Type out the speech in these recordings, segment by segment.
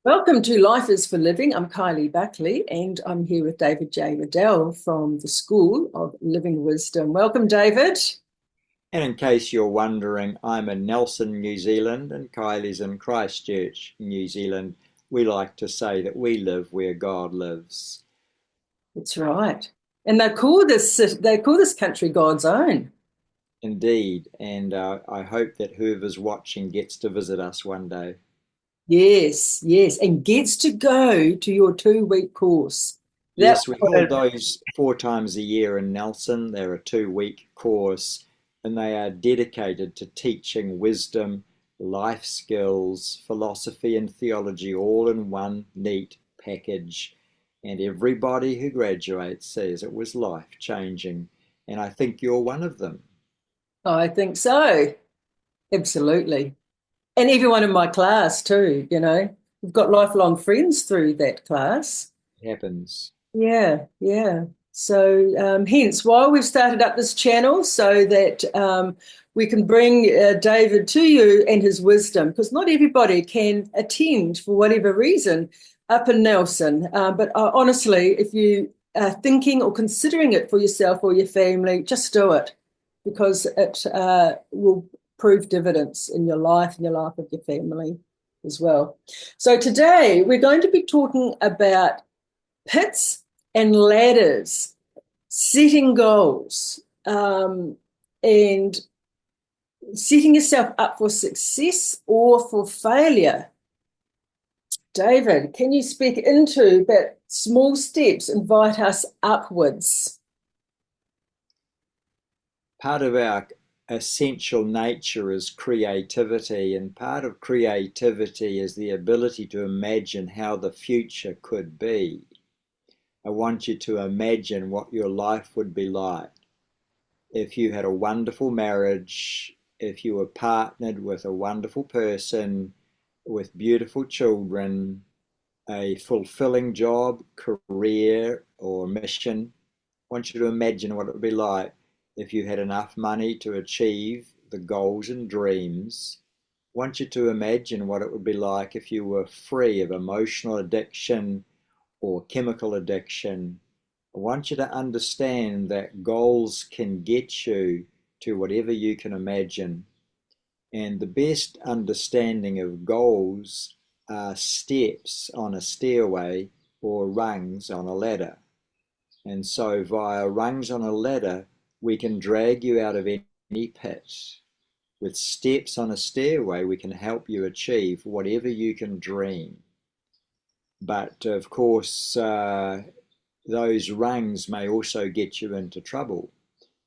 Welcome to Life is for Living. I'm Kylie Buckley and I'm here with David J. Riddell from the School of Living Wisdom. Welcome, David. And in case you're wondering, I'm in Nelson, New Zealand, and Kylie's in Christchurch, New Zealand. We like to say that we live where God lives. That's right. And they call this country God's own. Indeed, and I hope that whoever's watching gets to visit us one day. Yes, yes, and gets to go to your 2-week course. That Yes, we hold those 4 times a year in Nelson. They're a 2 week course, and they are dedicated to teaching wisdom, life skills, philosophy, and theology all in one neat package. And everybody who graduates says it was life changing. And I think you're one of them. I think so. Absolutely. And everyone in my class too. We've got lifelong friends through that class. It happens. Yeah, yeah. So, hence why we've started up this channel so that we can bring David to you and his wisdom, because not everybody can attend for whatever reason up in Nelson. But honestly, if you are thinking or considering it for yourself or your family, just do it because it will prove dividends in your life and your life of your family as well. So, today we're going to be talking about pits and ladders, setting goals, and setting yourself up for success or for failure. David, can you speak into that small steps invite us upwards? Part of our essential nature is creativity, and part of creativity is the ability to imagine how the future could be. I want you to imagine what your life would be like if you had a wonderful marriage, if you were partnered with a wonderful person, with beautiful children, a fulfilling job, career, or mission. I want you to imagine what it would be like if you had enough money to achieve the goals and dreams. I want you to imagine what it would be like if you were free of emotional addiction or chemical addiction. I want you to understand that goals can get you to whatever you can imagine. And the best understanding of goals are steps on a stairway or rungs on a ladder. And so, via rungs on a ladder, we can drag you out of any pit. With steps on a stairway, we can help you achieve whatever you can dream. But of course, those rungs may also get you into trouble.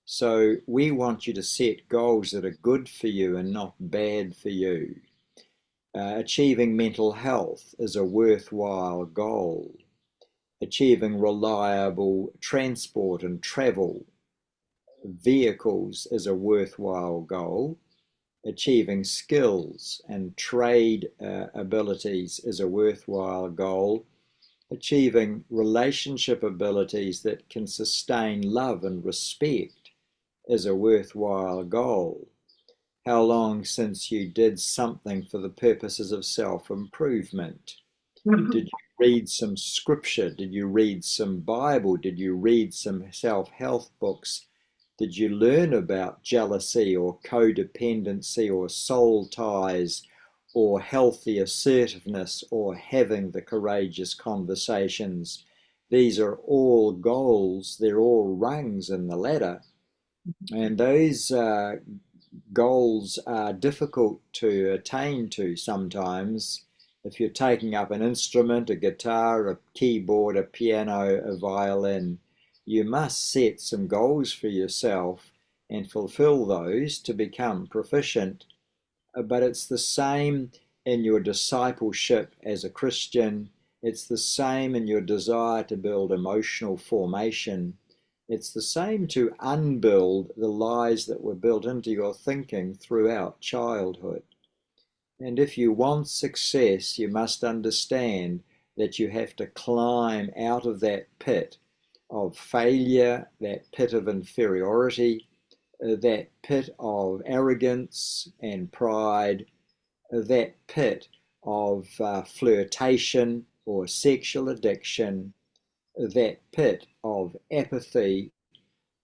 So we want you to set goals that are good for you and not bad for you. Achieving mental health is a worthwhile goal. Achieving reliable transport and travel vehicles is a worthwhile goal. Achieving skills and trade abilities is a worthwhile goal. Achieving relationship abilities that can sustain love and respect is a worthwhile goal. How long since you did something for the purposes of self-improvement? Did you read some scripture? Did you read some Bible? Did you read some self-help books? Did you learn about jealousy or codependency or soul ties or healthy assertiveness or having the courageous conversations? These are all goals. They're all rungs in the ladder. And those goals are difficult to attain to sometimes. If you're taking up an instrument, a guitar, a keyboard, a piano, a violin, you must set some goals for yourself and fulfill those to become proficient. But it's the same in your discipleship as a Christian. It's the same in your desire to build emotional formation. It's the same to unbuild the lies that were built into your thinking throughout childhood. And if you want success, you must understand that you have to climb out of that pit of failure, that pit of inferiority, that pit of arrogance and pride, that pit of flirtation or sexual addiction, that pit of apathy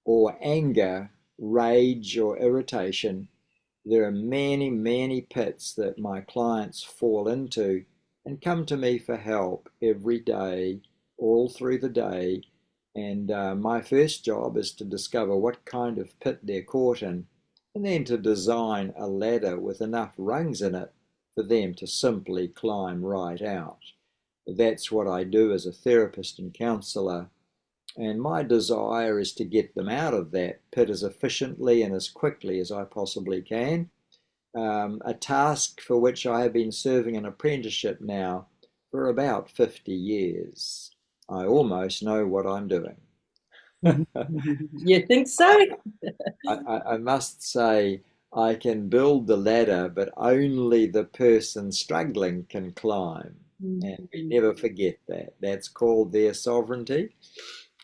or anger, rage or irritation. There are many, many pits that my clients fall into and come to me for help every day, all through the day. And my first job is to discover what kind of pit they're caught in, and then to design a ladder with enough rungs in it for them to simply climb right out. That's what I do as a therapist and counselor. And my desire is to get them out of that pit as efficiently and as quickly as I possibly can. A task for which I have been serving an apprenticeship now for about 50 years. I almost know what I'm doing. You think so? I must say, I can build the ladder, but only the person struggling can climb. And we never forget that. That's called their sovereignty.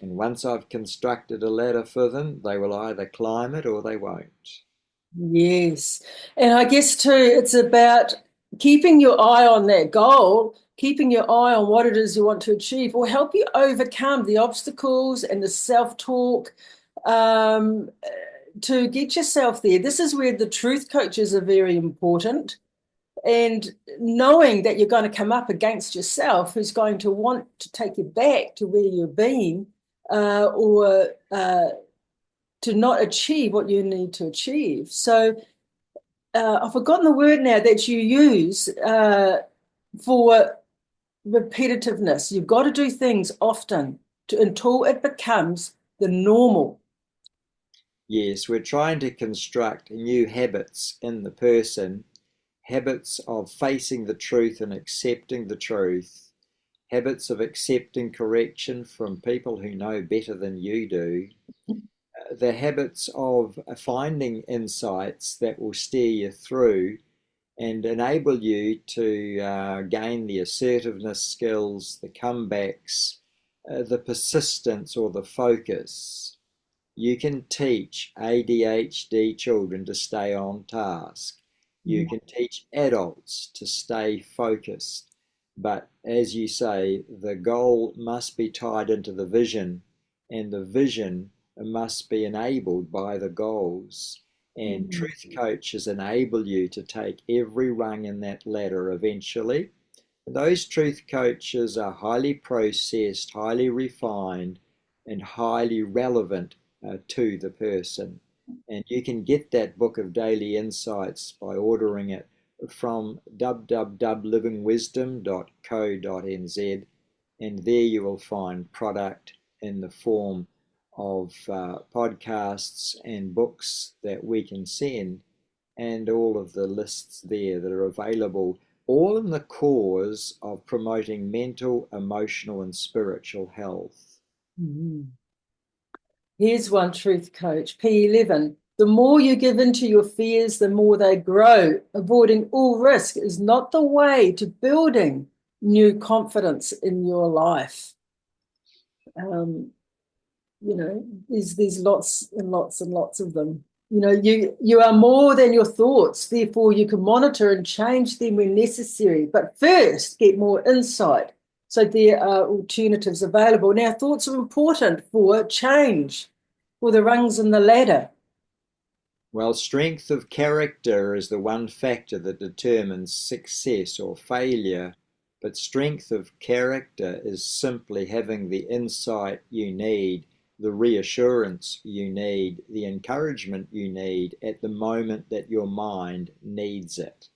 And once I've constructed a ladder for them, they will either climb it or they won't. Yes. And I guess too, it's about keeping your eye on that goal, keeping your eye on what it is you want to achieve, will help you overcome the obstacles and the self-talk um, to get yourself there. This is where the truth coaches are very important. And knowing that you're going to come up against yourself, who's going to want to take you back to where you've been, or to not achieve what you need to achieve. So I've forgotten the word now that you use for repetitiveness. You've got to do things often until it becomes the normal. Yes, we're trying to construct new habits in the person, habits of facing the truth and accepting the truth, habits of accepting correction from people who know better than you do, the habits of finding insights that will steer you through and enable you to gain the assertiveness skills, the comebacks, the persistence or the focus. You can teach ADHD children to stay on task. You can teach adults to stay focused. But as you say, the goal must be tied into the vision, and the vision must be enabled by the goals. And truth coaches enable you to take every rung in that ladder eventually. And those truth coaches are highly processed, highly refined, and highly relevant to the person. And you can get that book of daily insights by ordering it from www.livingwisdom.co.nz, and there you will find product in the form of podcasts and books that we can send, and all of the lists there that are available, all in the cause of promoting mental, emotional, and spiritual health. Here's one truth coach, P11. The more you give in to your fears, the more they grow. Avoiding all risk is not the way to building new confidence in your life. There's lots and lots and lots of them. You are more than your thoughts, therefore you can monitor and change them when necessary. But first, get more insight. So there are alternatives available. Now, thoughts are important for change, for the rungs in the ladder. Well, strength of character is the one factor that determines success or failure. But strength of character is simply having the insight you need, the reassurance you need, the encouragement you need at the moment that your mind needs it.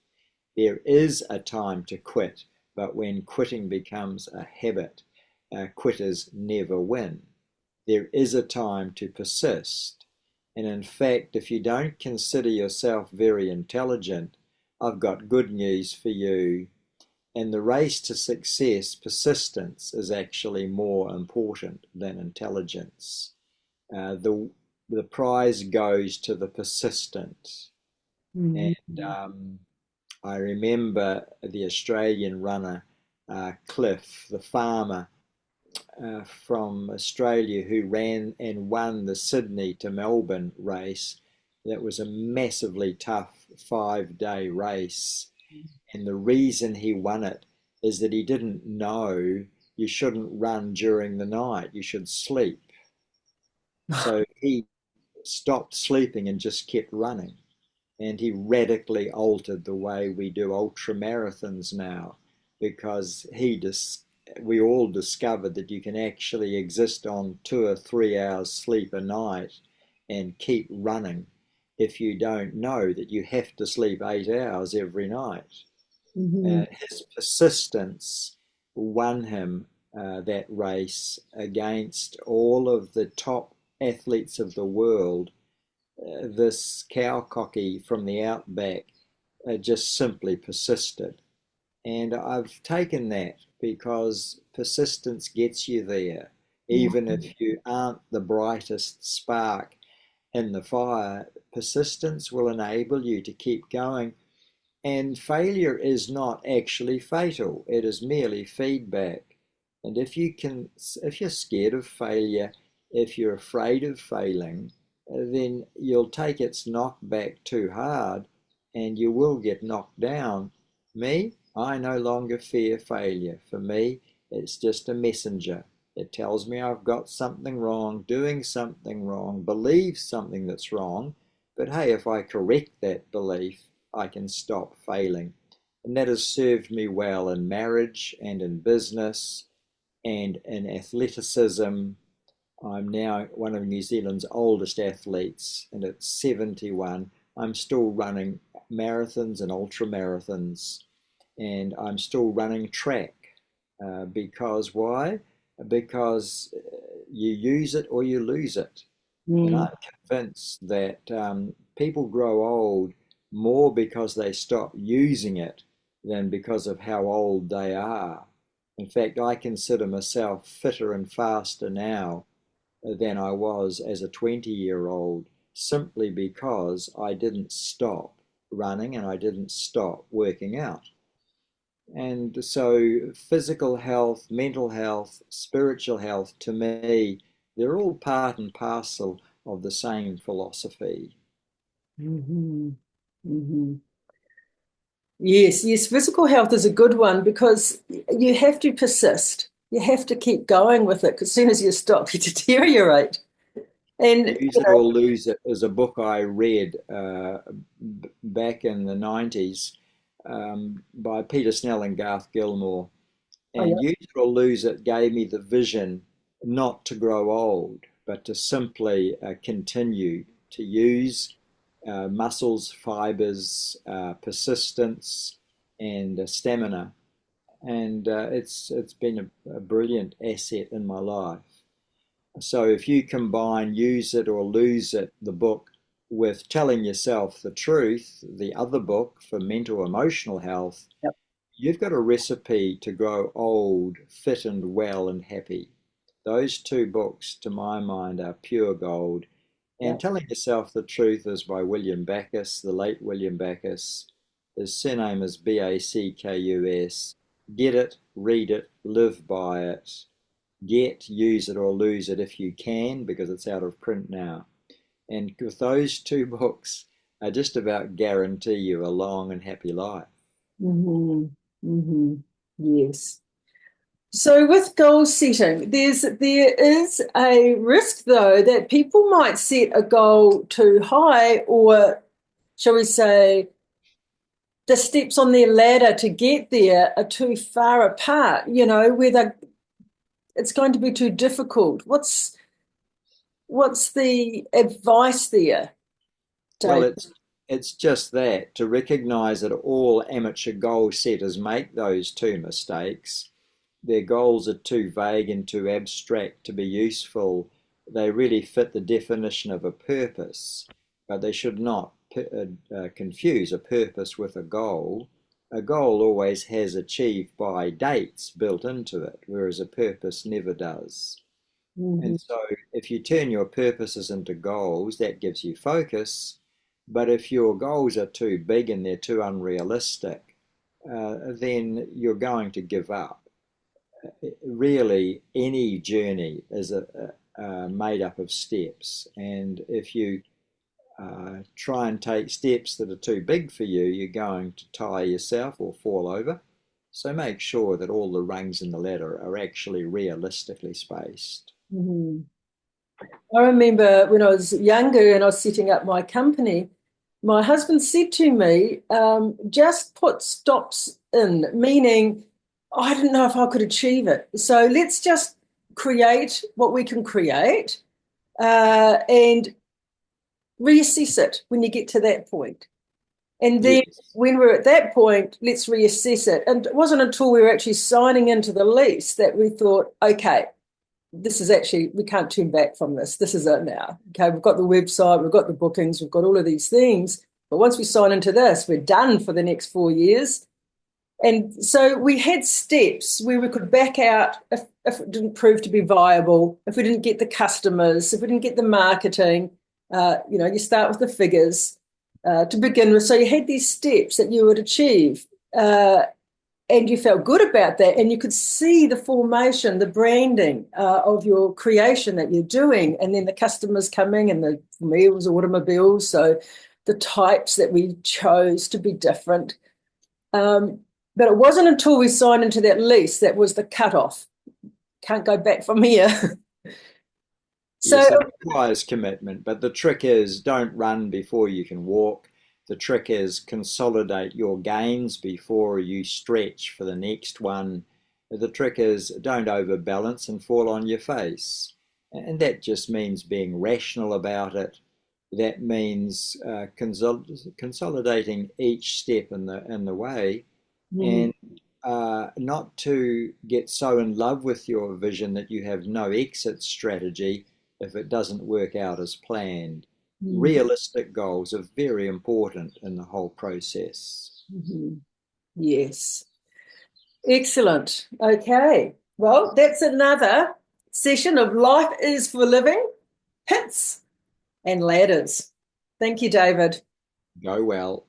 There is a time to quit, but when quitting becomes a habit, quitters never win. There is a time to persist. And in fact, if you don't consider yourself very intelligent, I've got good news for you. In the race to success, persistence is actually more important than intelligence. The prize goes to the persistent. And I remember the Australian runner, Cliff, the farmer from Australia, who ran and won the Sydney to Melbourne race. That was a massively tough 5-day race. And the reason he won it is that he didn't know you shouldn't run during the night, you should sleep. So he stopped sleeping and just kept running. And he radically altered the way we do ultra marathons now, because we all discovered that you can actually exist on 2 or 3 hours sleep a night and keep running if you don't know that you have to sleep 8 hours every night. Mm-hmm. His persistence won him that race against all of the top athletes of the world. This cowcocky from the outback just simply persisted. And I've taken that because persistence gets you there. Even if you aren't the brightest spark in the fire, persistence will enable you to keep going. And failure is not actually fatal, it is merely feedback. And if you're scared of failure, if you're afraid of failing, then you'll take its knockback too hard and you will get knocked down. Me, I no longer fear failure. For me, it's just a messenger. It tells me I've got something wrong, doing something wrong, believe something that's wrong. But hey, if I correct that belief, I can stop failing. And that has served me well in marriage and in business and in athleticism. I'm now one of New Zealand's oldest athletes, and at 71, I'm still running marathons and ultra marathons, and I'm still running track. Because why? Because you use it or you lose it. And Mm. I'm convinced that people grow old more because they stop using it than because of how old they are. In fact, I consider myself fitter and faster now than I was as a 20-year-old, simply because I didn't stop running and I didn't stop working out. And so, physical health, mental health, spiritual health, to me, they're all part and parcel of the same philosophy. Mm-hmm. Mm-hmm. Yes, yes, physical health is a good one because you have to persist. You have to keep going with it because as soon as you stop, you deteriorate. And, Use It or Lose It is a book I read back in the 90s by Peter Snell and Garth Gilmore. oh yeah, And Use It or Lose It gave me the vision not to grow old, but to simply continue to use muscles, fibers, persistence, and stamina. And it's been a brilliant asset in my life. So if you combine Use It or Lose It, the book, with Telling Yourself the Truth, the other book for mental emotional health, yep, you've got a recipe to grow old, fit and well and happy. Those two books, to my mind, are pure gold. And yep. Telling Yourself the Truth is by William Backus, the late William Backus. His surname is Backus. Get it, read it, live by it. Use It or Lose It if you can, because it's out of print now. And with those two books, I just about guarantee you a long and happy life. Mm-hmm. Mm-hmm. Yes. So with goal setting, there is a risk though that people might set a goal too high, or shall we say, the steps on their ladder to get there are too far apart, whether it's going to be too difficult. What's the advice there, Well, Dave? it's just that, to recognize that all amateur goal setters make those two mistakes. Their goals are too vague and too abstract to be useful. They really fit the definition of a purpose, but they should not confuse a purpose with a goal. A goal always has achieved by dates built into it, whereas a purpose never does. Mm-hmm. And so, if you turn your purposes into goals, that gives you focus. But if your goals are too big and they're too unrealistic, then you're going to give up. Really, any journey is made up of steps. And if you try and take steps that are too big for you, you're going to tire yourself or fall over. So make sure that all the rungs in the ladder are actually realistically spaced. Mm-hmm. I remember when I was younger and I was setting up my company, my husband said to me, just put stops in, meaning I didn't know if I could achieve it. So let's just create what we can create and reassess it when you get to that point. And then Yes. when we're at that point, let's reassess it. And it wasn't until we were actually signing into the lease that we thought, okay, this is actually, we can't turn back from this. This is it now. Okay, we've got the website, we've got the bookings, we've got all of these things. But once we sign into this, we're done for the next 4 years. And so we had steps where we could back out if it didn't prove to be viable, if we didn't get the customers, if we didn't get the marketing. You start with the figures to begin with. So you had these steps that you would achieve. And you felt good about that, and you could see the formation, the branding of your creation that you're doing, and then the customers coming, and for me it was automobiles, so the types that we chose to be different. But it wasn't until we signed into that lease that was the cutoff. Can't go back from here. So, Yes, it requires commitment, but the trick is don't run before you can walk. The trick is consolidate your gains before you stretch for the next one. The trick is don't overbalance and fall on your face. And that just means being rational about it. That means consolidating each step in the way, and not to get so in love with your vision that you have no exit strategy if it doesn't work out as planned. Realistic goals are very important in the whole process. Yes. Excellent. Okay. Well, that's another session of Life is for Living, hits and ladders. Thank you, David. Go well.